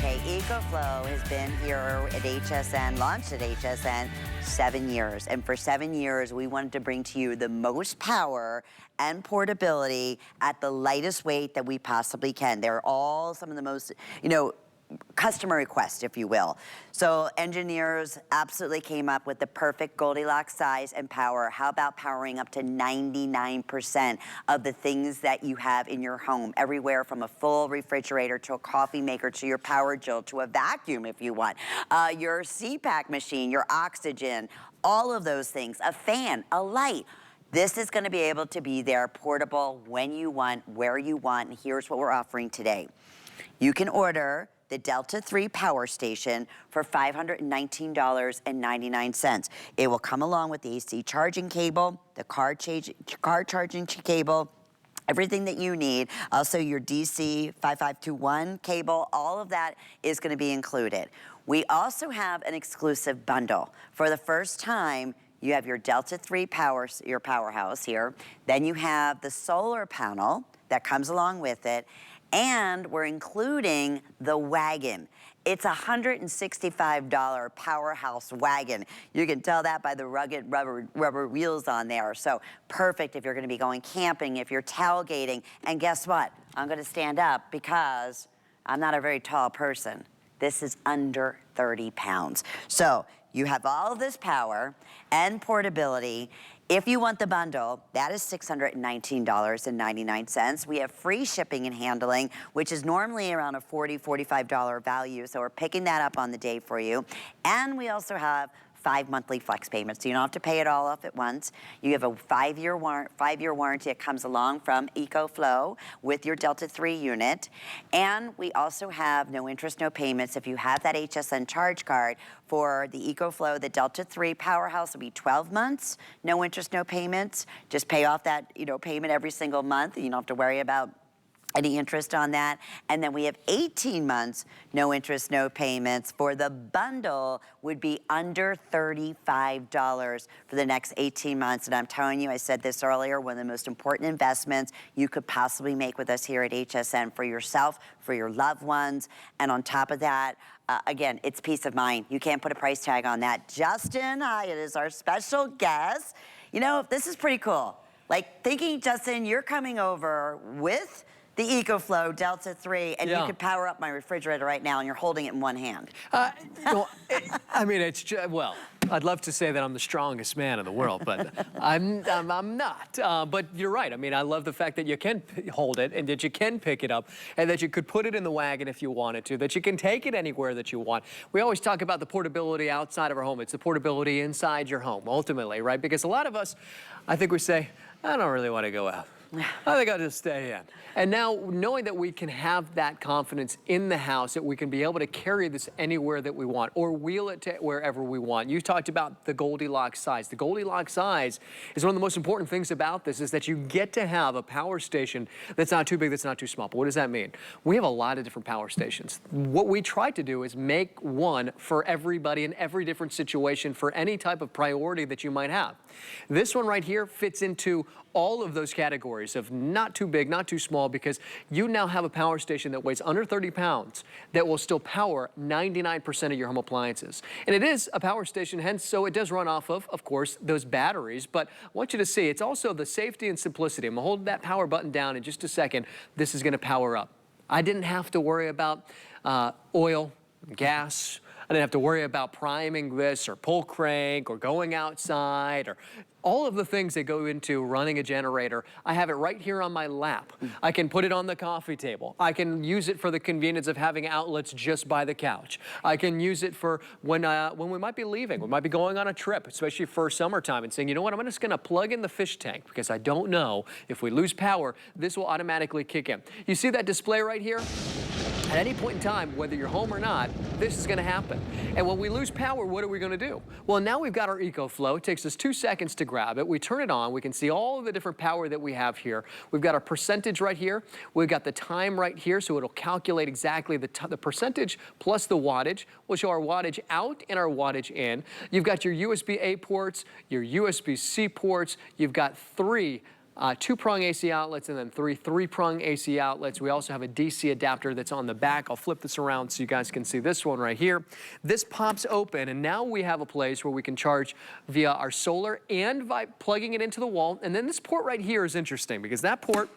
Okay, EcoFlow has been here at HSN, launched at HSN 7 years. And for 7 years, we wanted to bring to you the most power and portability at the lightest weight that we possibly can. They're all some of the most, customer requests, if you will. So engineers absolutely came up with the perfect Goldilocks size and power. How about powering up to 99% of the things that you have in your home, everywhere from a full refrigerator to a coffee maker to your power drill to a vacuum if you want, your CPAP machine, your oxygen, all of those things, a fan, a light. This is gonna be able to be there portable when you want, where you want, and here's what we're offering today. You can order the Delta 3 Power Station for $519.99. It will come along with the AC charging cable, the car charging cable, everything that you need. Also your DC 5521 cable, all of that is gonna be included. We also have an exclusive bundle. For the first time, you have your Delta 3 your powerhouse here. Then you have the solar panel that comes along with it. And we're including the wagon. It's a $165 powerhouse wagon. You can tell that by the rugged rubber wheels on there. So perfect if you're gonna be going camping, if you're tailgating. And guess what? I'm gonna stand up because I'm not a very tall person. This is under 30 pounds. So you have all of this power and portability. If you want the bundle, that is $619.99. We have free shipping and handling, which is normally around a $40, $45 value. So we're picking that up on the day for you. And we also have 5 monthly flex payments, so you don't have to pay it all off at once. You have a 5-year warranty that comes along from EcoFlow with your Delta 3 unit. And we also have no interest, no payments. If you have that HSN charge card for the EcoFlow, the Delta 3 Powerhouse will be 12 months, no interest, no payments. Just pay off that payment every single month. You don't have to worry about any interest on that. And then we have 18 months, no interest, no payments. For the bundle would be under $35 for the next 18 months. And I'm telling you, I said this earlier, one of the most important investments you could possibly make with us here at HSN for yourself, for your loved ones. And on top of that, again, it's peace of mind. You can't put a price tag on that. Justin Hyatt is our special guest. This is pretty cool. Like thinking, Justin, you're coming over with the EcoFlow Delta 3, and you could power up my refrigerator right now, and you're holding it in one hand. I mean, it's just, well, I'd love to say that I'm the strongest man in the world, but I'm not. But you're right. I mean, I love the fact that you can hold it and that you can pick it up and that you could put it in the wagon if you wanted to, that you can take it anywhere that you want. We always talk about the portability outside of our home. It's the portability inside your home, ultimately, right? Because a lot of us, I think we say, I don't really want to go out. I think I'll just stay in. And now, knowing that we can have that confidence in the house, that we can be able to carry this anywhere that we want or wheel it to wherever we want. You talked about the Goldilocks size. The Goldilocks size is one of the most important things about this, is that you get to have a power station that's not too big, that's not too small. But what does that mean? We have a lot of different power stations. What we try to do is make one for everybody in every different situation for any type of priority that you might have. This one right here fits into all of those categories of not too big, not too small, because you now have a power station that weighs under 30 pounds that will still power 99% of your home appliances. And it is a power station, hence, so it does run off of course, those batteries. But I want you to see, it's also the safety and simplicity. I'm gonna hold that power button down in just a second. This is gonna power up. I didn't have to worry about oil, gas. I didn't have to worry about priming this or pull crank or going outside or all of the things that go into running a generator. I have it right here on my lap. I can put it on the coffee table. I can use it for the convenience of having outlets just by the couch. I can use it for when we might be leaving. We might be going on a trip, especially for summertime, and saying, you know what, I'm just gonna plug in the fish tank because I don't know if we lose power, this will automatically kick in. You see that display right here? At any point in time, whether you're home or not, this is gonna happen. And when we lose power, what are we gonna do? Well, now we've got our EcoFlow. It takes us 2 seconds to grab it. We turn it on. We can see all of the different power that we have here. We've got our percentage right here. We've got the time right here, so it'll calculate exactly the percentage plus the wattage. We'll show our wattage out and our wattage in. You've got your USBA ports, your USB-C ports. You've got 3 2-prong AC outlets, and then 3-prong AC outlets. We also have a DC adapter that's on the back. I'll flip this around so you guys can see this one right here. This pops open, and now we have a place where we can charge via our solar and by plugging it into the wall. And then this port right here is interesting because that port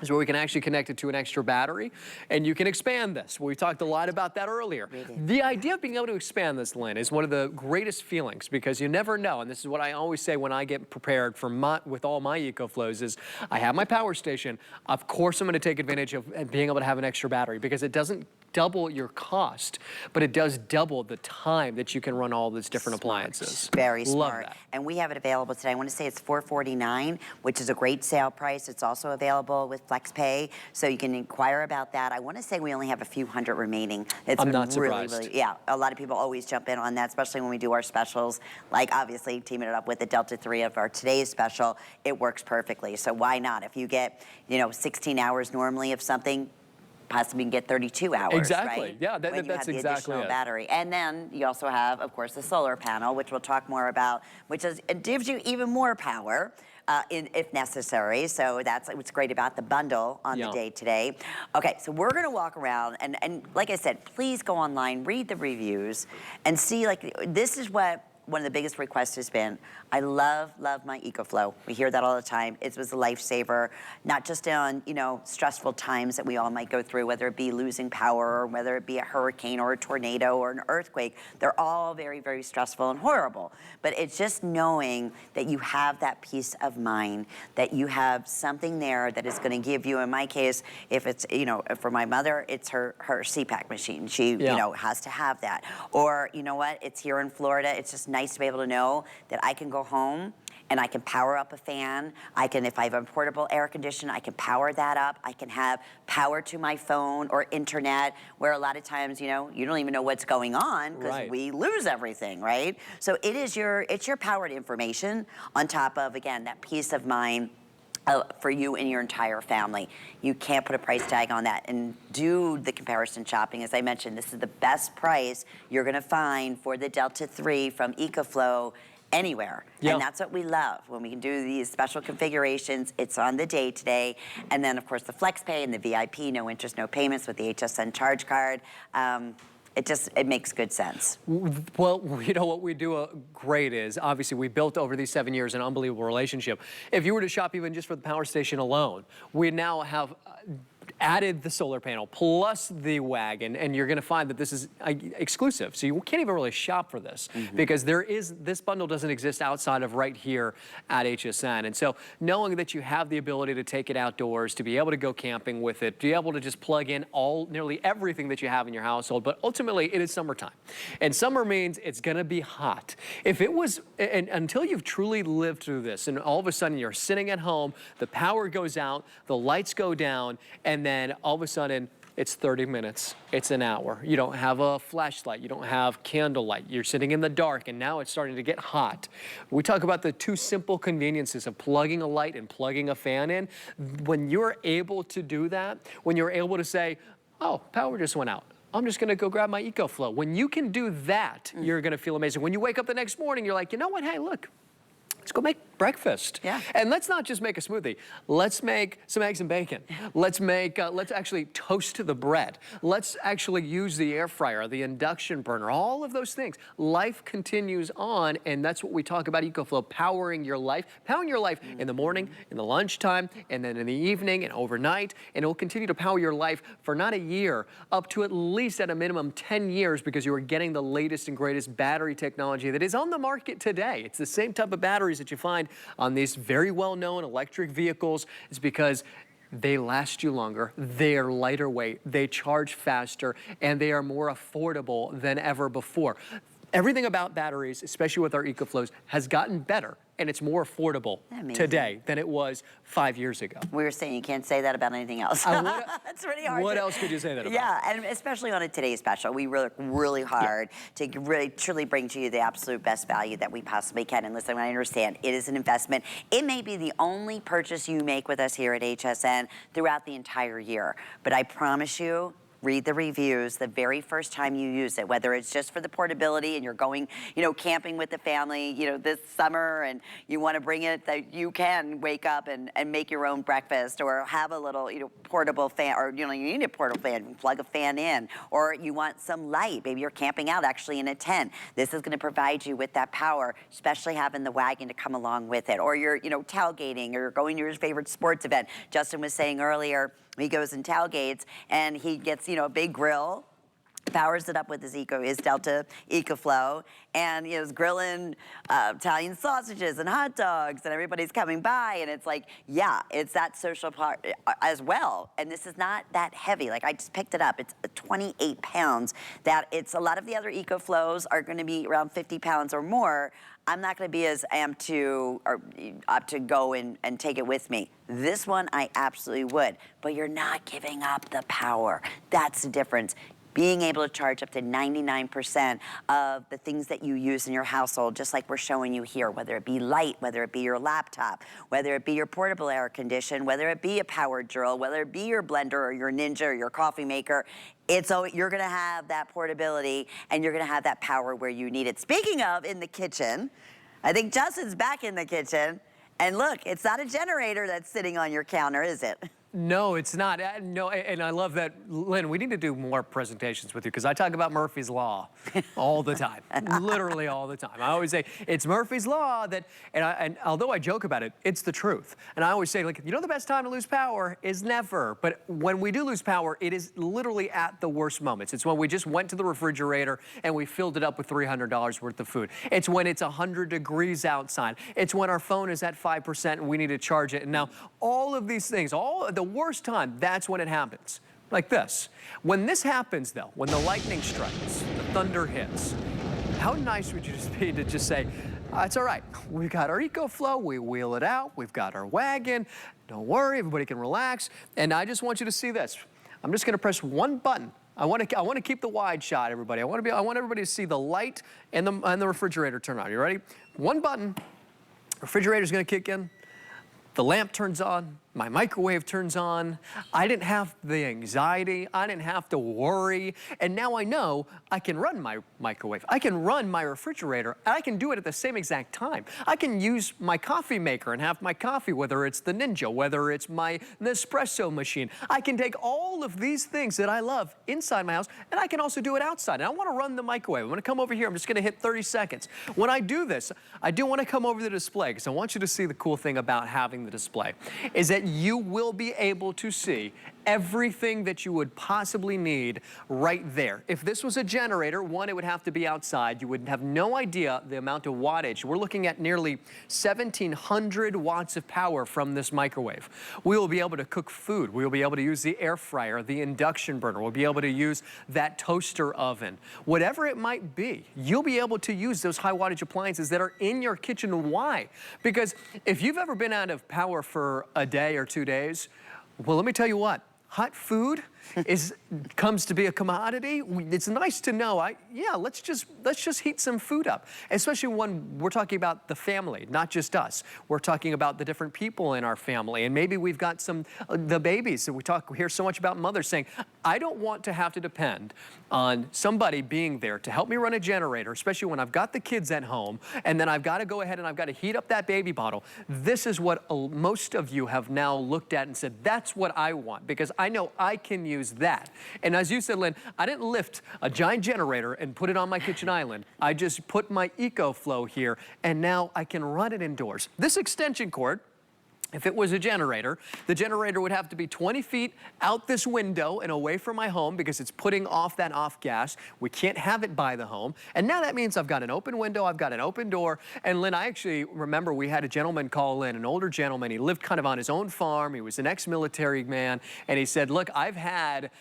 is where we can actually connect it to an extra battery, and you can expand this. We talked a lot about that earlier. The idea of being able to expand this, Lynn, is one of the greatest feelings because you never know, and this is what I always say when I get prepared for with all my EcoFlows is I have my power station. Of course, I'm going to take advantage of being able to have an extra battery because it doesn't double your cost, but it does double the time that you can run all these different appliances. Very smart. Love that. And we have it available today. I want to say it's $449, which is a great sale price. It's also available with FlexPay, so you can inquire about that. I want to say we only have a few hundred remaining. It's I'm been not surprised. Really, yeah, a lot of people always jump in on that, especially when we do our specials, like obviously teaming it up with the Delta 3 of our today's special. It works perfectly, so why not? If you get, 16 hours normally of something, possibly you can get 32 hours, Exactly. right? Yeah, when you that's have the exactly additional it. battery. And then you also have, of course, the solar panel, which we'll talk more about, which is, it gives you even more power if necessary. So that's what's great about the bundle on the day today. Okay, so we're gonna walk around and like I said, please go online, read the reviews, and see, this is what one of the biggest requests has been. I love my EcoFlow. We hear that all the time. It was a lifesaver, not just on, stressful times that we all might go through, whether it be losing power or whether it be a hurricane or a tornado or an earthquake. They're all very, very stressful and horrible. But it's just knowing that you have that peace of mind, that you have something there that is gonna give you, in my case, if it's, for my mother, it's her CPAP machine. She, has to have that. Or, you know what, it's here in Florida. It's just nice to be able to know that I can go home and I can power up a fan. I can, if I have a portable air conditioner, I can power that up. I can have power to my phone or internet, where a lot of times, you don't even know what's going on because we lose everything, right? So it's your powered information on top of, again, that peace of mind for you and your entire family. You can't put a price tag on that and do the comparison shopping. As I mentioned, this is the best price you're gonna find for the Delta 3 from EcoFlow anywhere. And that's what we love. When we can do these special configurations, it's on the day today. And then of course the FlexPay and the VIP, no interest, no payments with the HSN charge card. It makes good sense. Well, what we do great is, obviously, we built over these 7 years an unbelievable relationship. If you were to shop even just for the power station alone, we now have added the solar panel plus the wagon, and you're going to find that this is exclusive. So you can't even really shop for this because this bundle doesn't exist outside of right here at HSN. And so knowing that you have the ability to take it outdoors, to be able to go camping with it, to be able to just plug in nearly everything that you have in your household, but ultimately it is summertime. And summer means it's going to be hot. If it was, and until you've truly lived through this, and all of a sudden you're sitting at home, the power goes out, the lights go down, and then all of a sudden it's 30 minutes, it's an hour. You don't have a flashlight, you don't have candlelight, you're sitting in the dark, and now it's starting to get hot. We talk about the two simple conveniences of plugging a light and plugging a fan in. When you're able to do that, when you're able to say, oh, power just went out, I'm just gonna go grab my EcoFlow. When you can do that, you're gonna feel amazing. When you wake up the next morning, you're like, you know what, hey, look, let's go make breakfast. Yeah. And let's not just make a smoothie. Let's make some eggs and bacon. Let's actually toast the bread. Let's actually use the air fryer, the induction burner, all of those things. Life continues on, and that's what we talk about EcoFlow, powering your life in the morning, in the lunchtime, and then in the evening and overnight, and it will continue to power your life for not a year, up to at least at a minimum 10 years, because you are getting the latest and greatest battery technology that is on the market today. It's the same type of batteries that you find on these very well-known electric vehicles. Is because they last you longer, they are lighter weight, they charge faster, and they are more affordable than ever before. Everything about batteries, especially with our EcoFlows, has gotten better, and it's more affordable today than it was 5 years ago. We were saying you can't say that about anything else. That's pretty hard. What else could you say that about? Yeah, and especially on a today's special, we work really hard to really truly bring to you the absolute best value that we possibly can. And listen, I understand it is an investment. It may be the only purchase you make with us here at HSN throughout the entire year, but I promise you, read the reviews the very first time you use it, whether it's just for the portability and you're going, camping with the family, this summer, and you want to bring it that you can wake up and make your own breakfast, or have a little, portable fan, or, you need a portable fan, you can plug a fan in, or you want some light, maybe you're camping out actually in a tent. This is going to provide you with that power, especially having the wagon to come along with it, or you're, tailgating, or you're going to your favorite sports event. Justin was saying earlier, he goes and tailgates and he gets, a big grill, powers it up with his Delta EcoFlow, and is grilling Italian sausages and hot dogs, and everybody's coming by, and it's like, yeah, it's that social part as well. And this is not that heavy. Like, I just picked it up. It's 28 pounds. A lot of the other EcoFlows are going to be around 50 pounds or more. I'm not going to be as amped to go and take it with me. This one, I absolutely would, but you're not giving up the power. That's the difference. Being able to charge up to 99% of the things that you use in your household, just like we're showing you here, whether it be light, whether it be your laptop, whether it be your portable air condition, whether it be a power drill, whether it be your blender or your Ninja or your coffee maker, you're gonna have that portability and you're gonna have that power where you need it. Speaking of in the kitchen, I think Justin's back in the kitchen, and look, it's not a generator that's sitting on your counter, is it? No, it's not. No, and I love that, Lynn, we need to do more presentations with you, because I talk about Murphy's Law all the time, literally all the time. I always say, it's Murphy's Law that, and although I joke about it, it's the truth. And I always say, like, the best time to lose power is never. But when we do lose power, it is literally at the worst moments. It's when we just went to the refrigerator and we filled it up with $300 worth of food. It's when it's 100 degrees outside. It's when our phone is at 5% and we need to charge it. And now all of these things, the worst time, that's when it happens. Like this. When this happens, though, when the lightning strikes, the thunder hits, how nice would you just be to just say, it's all right, we've got our EcoFlow, we wheel it out, we've got our wagon, don't worry, everybody can relax. And I just want you to see this. I'm just gonna press one button. I want to keep the wide shot, everybody. I want everybody to see the light and the refrigerator turn on. You ready? One button, refrigerator's gonna kick in, the lamp turns on, my microwave turns on. I didn't have the anxiety. I didn't have to worry. And now I know I can run my microwave. I can run my refrigerator. And I can do it at the same exact time. I can use my coffee maker and have my coffee, whether it's the Ninja, whether it's my Nespresso machine. I can take all of these things that I love inside my house, and I can also do it outside. And I want to run the microwave. I'm going to come over here. I'm just going to hit 30 seconds. When I do this, I do want to come over to the display, because I want you to see the cool thing about having the display is that you will be able to see everything that you would possibly need right there. If this was a generator, one, it would have to be outside. You would have no idea the amount of wattage. We're looking at nearly 1,700 watts of power from this microwave. We will be able to cook food. We will be able to use the air fryer, the induction burner. We'll be able to use that toaster oven. Whatever it might be, you'll be able to use those high wattage appliances that are in your kitchen. Why? Because if you've ever been out of power for a day or 2 days, well, let me tell you what. Hot food comes to be a commodity. It's nice to know, let's just heat some food up, especially when we're talking about the family, not just us. We're talking about the different people in our family, and maybe we've got the babies. We hear so much about mothers saying, I don't want to have to depend on somebody being there to help me run a generator, especially when I've got the kids at home, and then I've got to go ahead and I've got to heat up that baby bottle. This is what most of you have now looked at and said, that's what I want, because I know I can use that. And as you said, Lynn, I didn't lift a giant generator and put it on my kitchen island. I just put my EcoFlow here, and now I can run it indoors. This extension cord, if it was a generator, the generator would have to be 20 feet out this window and away from my home, because it's putting off that off gas. We can't have it by the home. And now that means I've got an open window, I've got an open door. And Lynn, I actually remember we had a gentleman call in, an older gentleman. He lived kind of on his own farm. He was an ex-military man. And he said, look, I've had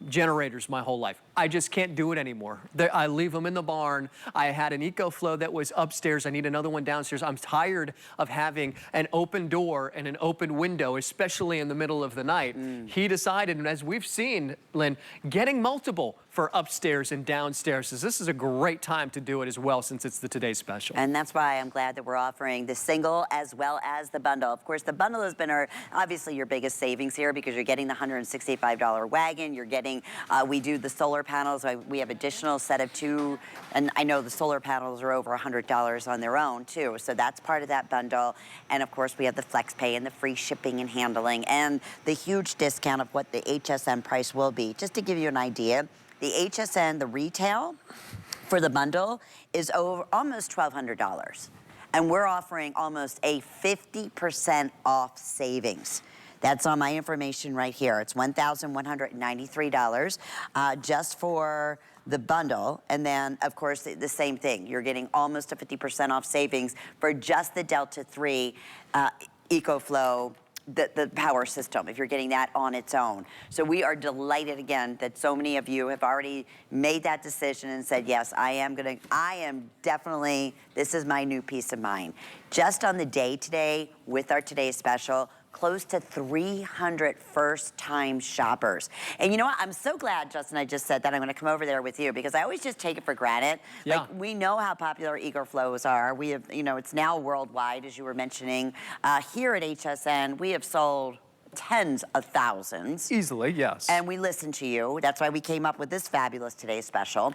generators my whole life. I just can't do it anymore. I leave them in the barn. I had an EcoFlow that was upstairs. I need another one downstairs. I'm tired of having an open door and an open window, especially in the middle of the night. He decided, and as we've seen, Lynn, getting multiple for upstairs and downstairs. So this is a great time to do it as well, since it's the today's special. And that's why I'm glad that we're offering the single as well as the bundle. Of course, the bundle has been obviously your biggest savings here, because you're getting the $165 wagon. You're getting, we do the solar panels. We have additional set of 2, and I know the solar panels are over $100 on their own too. So that's part of that bundle. And of course, we have the flex pay and the free shipping and handling and the huge discount of what the HSN price will be. Just to give you an idea, the HSN, the retail for the bundle is over almost $1,200. And we're offering almost a 50% off savings. That's on my information right here. It's $1,193 just for the bundle. And then, of course, the same thing. You're getting almost a 50% off savings for just the Delta 3 EcoFlow, the power system, if you're getting that on its own. So we are delighted again that so many of you have already made that decision and said, yes, I am definitely, this is my new peace of mind. Just on the day today, with our today's special, close to 300 first-time shoppers. And you know what? I'm so glad, Justin, I just said that. I'm going to come over there with you, because I always just take it for granted. Yeah. Like, we know how popular EcoFlows are. We have, you know, it's now worldwide, as you were mentioning. Here at HSN, we have sold tens of thousands. Easily, yes. And we listen to you. That's why we came up with this fabulous today's special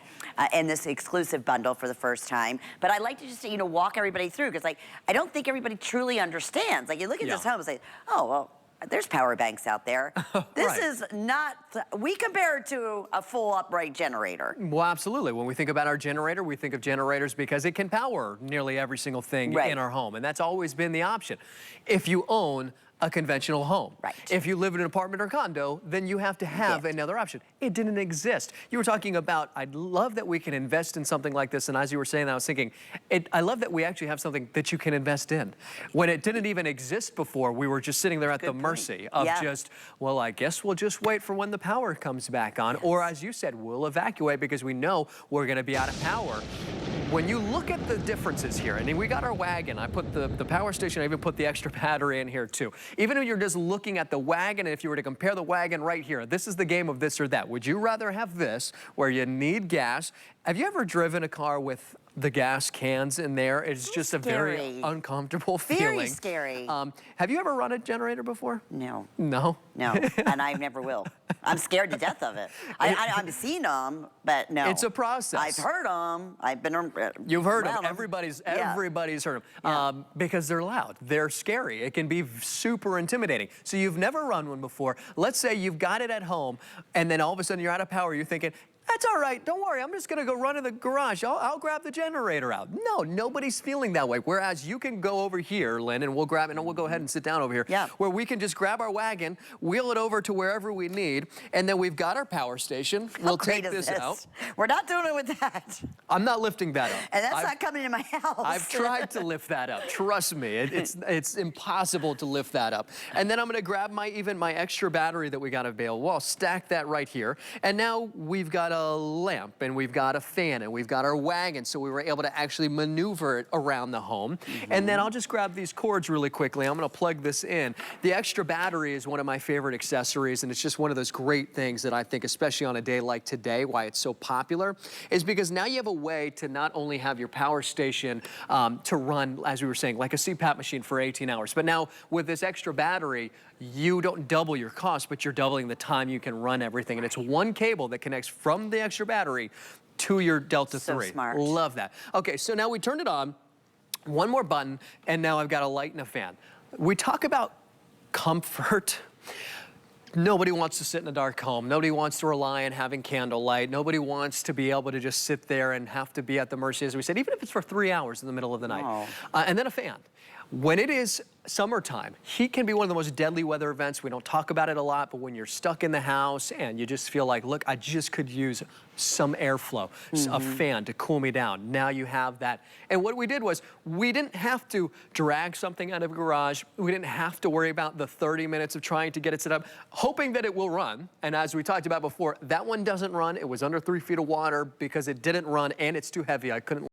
and this exclusive bundle for the first time. But I like to just, you know, walk everybody through, because, like, I don't think everybody truly understands. Like, you look at this home and say, oh, well, there's power banks out there. This Right. is not, we compare it to a full upright generator. Well, absolutely. When we think about our generator, we think of generators because it can power nearly every single thing in our home. And that's always been the option. If you own a conventional home. Right. If you live in an apartment or condo, then you have to have another option. It didn't exist. You were talking about, I love that we can invest in something like this, and as you were saying that, I was thinking, I love that we actually have something that you can invest in. When it didn't even exist before, we were just sitting there at the mercy of just, well, I guess we'll just wait for when the power comes back on, or as you said, we'll evacuate because we know we're gonna be out of power. When you look at the differences here, and we got our wagon, I put the power station, I even put the extra battery in here too. Even if you're just looking at the wagon, and if you were to compare the wagon right here, this is the game of this or that. Would you rather have this, where you need gas? Have you ever driven a car with the gas cans in there? It's just a very uncomfortable feeling. Very scary. Have you ever run a generator before? No. No? No, and I never will. I'm scared to death of it. I've seen them, but no. It's a process. I've heard them. I've been You've heard them. around Everybody's heard them because they're loud. They're scary. It can be super intimidating. So you've never run one before. Let's say you've got it at home, and then all of a sudden you're out of power. You're thinking, that's all right, don't worry, I'm just gonna go run in the garage. I'll grab the generator out. No, nobody's feeling that way. Whereas you can go over here, Lynn, and we'll grab it, and we'll go ahead and sit down over here, where we can just grab our wagon, wheel it over to wherever we need, and then we've got our power station. We'll take this out. We're not doing it with that. I'm not lifting that up. And that's not coming in my house. I've tried to lift that up. Trust me, it's impossible to lift that up. And then I'm gonna grab even my extra battery that we got available. I'll stack that right here. And now we've got a lamp, and we've got a fan, and we've got our wagon, so we were able to actually maneuver it around the home. And then I'll just grab these cords really quickly. I'm gonna plug this in. The extra battery is one of my favorite accessories, and it's just one of those great things that I think, especially on a day like today, why it's so popular, is because now you have a way to not only have your power station to run, as we were saying, like a CPAP machine for 18 hours, but now with this extra battery, you don't double your cost, but you're doubling the time you can run everything. And it's one cable that connects from the extra battery to your Delta 3. So smart. Love that. Okay, so now we turned it on, one more button, and now I've got a light and a fan. We talk about comfort. Nobody wants to sit in a dark home. Nobody wants to rely on having candlelight. Nobody wants to be able to just sit there and have to be at the mercy, as we said, even if it's for 3 hours in the middle of the night. And then a fan. When it is summertime, heat can be one of the most deadly weather events. We don't talk about it a lot, but when you're stuck in the house and you just feel like, look, I just could use some airflow, a fan to cool me down. Now you have that. And what we did was, we didn't have to drag something out of a garage. We didn't have to worry about the 30 minutes of trying to get it set up, hoping that it will run. And as we talked about before, that one doesn't run. It was under 3 feet of water because it didn't run, and it's too heavy. I couldn't